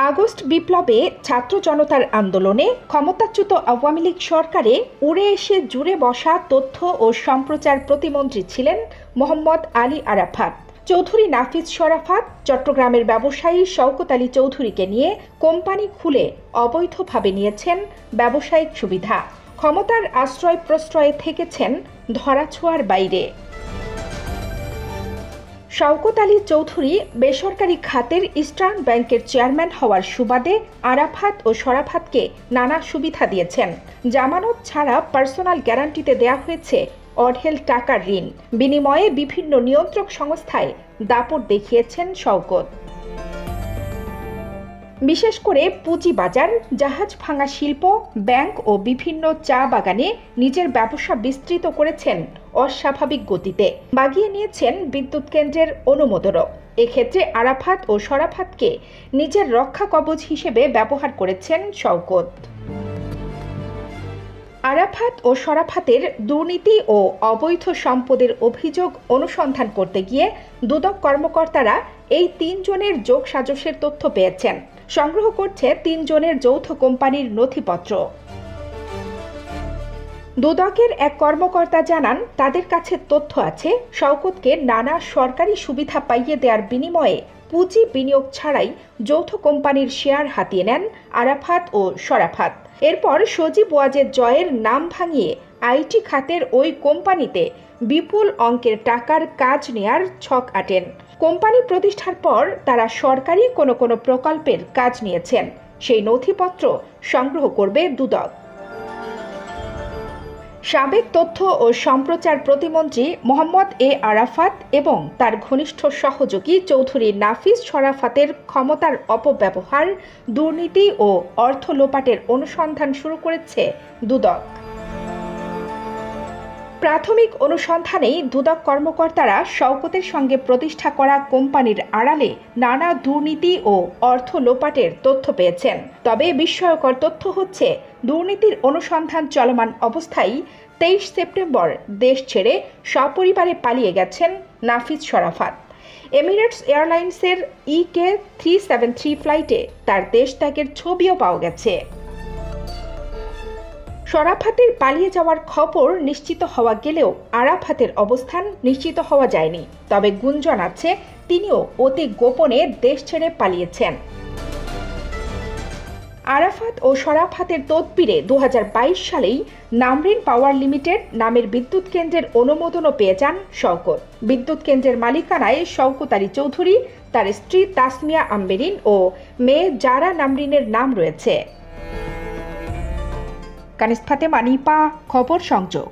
August বিপ্লবে ছাত্র জনতার আন্দোলনে ক্ষমতাচ্যুত আওয়ামী লীগ সরকারে উড়ে এসে জুড়ে বসা তথ্য ও সম্প্রচার প্রতিমন্ত্রী ছিলেন মোহাম্মদ আলী আরাফাত। চৌধুরী নাফিজ শরাফত চট্টগ্রামের ব্যবসায়ী শওকত আলী চৌধুরীকে নিয়ে কোম্পানি খুলে অবৈধভাবে নিয়েছেন ব্যবসায়িক সুবিধা। ক্ষমতার আশ্রয় প্রশ্রয়ে থেকেছেন ধরাছোঁয়ার বাইরে। শওকত আলী চৌধুরী বেসরকারি খাতের ইস্টার্ন ব্যাংকের চেয়ারম্যান হওয়ার সুবাদে আরাফাত ও শরাফতকে নানা সুবিধা দিয়েছেন। জামানত ছাড়া পার্সোনাল গ্যারান্টিতে দেয়া হয়েছে অঢেল টাকার ঋণ। বিনিময়ে বিভিন্ন নিয়ন্ত্রক সংস্থায় দাপট দেখিয়েছেন শওকত। বিশেষ করে পুঁজিবাজার, জাহাজ ভাঙা শিল্প, ব্যাংক ও বিভিন্ন চা বাগানে নিজের ব্যবসা বিস্তৃত করেছেন অস্বাভাবিক গতিতে। বাগিয়ে নিয়েছেন বিদ্যুৎ কেন্দ্রের অনুমোদনও। এক্ষেত্রে আরাফাত ও শরাফতকে নিজের রক্ষা কবচ হিসেবে ব্যবহার করেছেন শওকত। আরাফাত ও শরাফতের দুর্নীতি ও অবৈধ সম্পদের অভিযোগ অনুসন্ধান করতে গিয়ে দুদক কর্মকর্তারা এই ৩ জনের যোগসাজশের তথ্য পেয়েছেন। সংগ্রহ করছে ৩ জনের যৌথ কোম্পানির নথিপত্র। দুদকের এক কর্মকর্তা জানান, তাদের কাছে তথ্য আছে শওকতকে নানা সরকারি সুবিধা পাইয়ে দেওয়ার বিনিময়ে পুঁজি বিনিয়োগ ছাড়াই যৌথ কোম্পানির শেয়ার হাতিয়ে নেন আরাফাত ও শরাফত। এরপর সজীব ওয়াজেদ জয়ের নাম ভাঙিয়ে আইটি খাতের ওই কোম্পানিতে বিপুল অঙ্কের টাকার কাজ নেয়ার ছক আঁটেন। কোম্পানি প্রতিষ্ঠার পর তারা সরকারি কোনো প্রকল্পের কাজ নিয়েছেন। সেই নথিপত্র সংগ্রহ করবে দুদক। সাবেক তথ্য ও সম্প্রচার প্রতিমন্ত্রী মোহাম্মদ এ আরাফাত এবং তার ঘনিষ্ঠ সহযোগী চৌধুরী নাফিজ শরাফতের ক্ষমতার অপব্যবহার, দুর্নীতি ও অর্থ লোপাটের অনুসন্ধান শুরু করেছে দুদক। প্রাথমিক অনুসন্ধানেই দুদক কর্মকর্তারা শওকতের সঙ্গে প্রতিষ্ঠা করা কোম্পানির আড়ালে নানা দুর্নীতি ও অর্থ লোপাটের তথ্য পেয়েছেন। তবে বিস্ময়কর তথ্য হচ্ছে, দুর্নীতির অনুসন্ধান চলমান অবস্থায় 23 সেপ্টেম্বর দেশ ছেড়ে সপরিবারে পালিয়ে গেছেন নাফিজ শরাফত। এমিরেটস এয়ারলাইন্সের EK373 ফ্লাইটে তার দেশ ত্যাগের ছবিও পাওয়া গেছে। শরাফতের পালিয়ে যাওয়ার খবর নিশ্চিত হওয়া গেলেও আরাফাতের অবস্থান নিশ্চিত হওয়া যায়নি। তবে গুঞ্জন আছে তিনিও অতি গোপনে দেশ ছেড়ে পালিয়েছেন। আরাফাত ও শরাফতের তদবিরে 2022 সালেই নামরিন পাওয়ার লিমিটেড নামের বিদ্যুৎ কেন্দ্রের অনুমোদনও পেয়ে যান শওকত। বিদ্যুৎ কেন্দ্রের মালিকানায় শওকত আলী চৌধুরী, তার স্ত্রী তাসমিয়া আম্বেরিন ও মেয়ে জারা নামরিনের নাম রয়েছে। কানিস ফাতেমা, নিপা, খবর সংযোগ।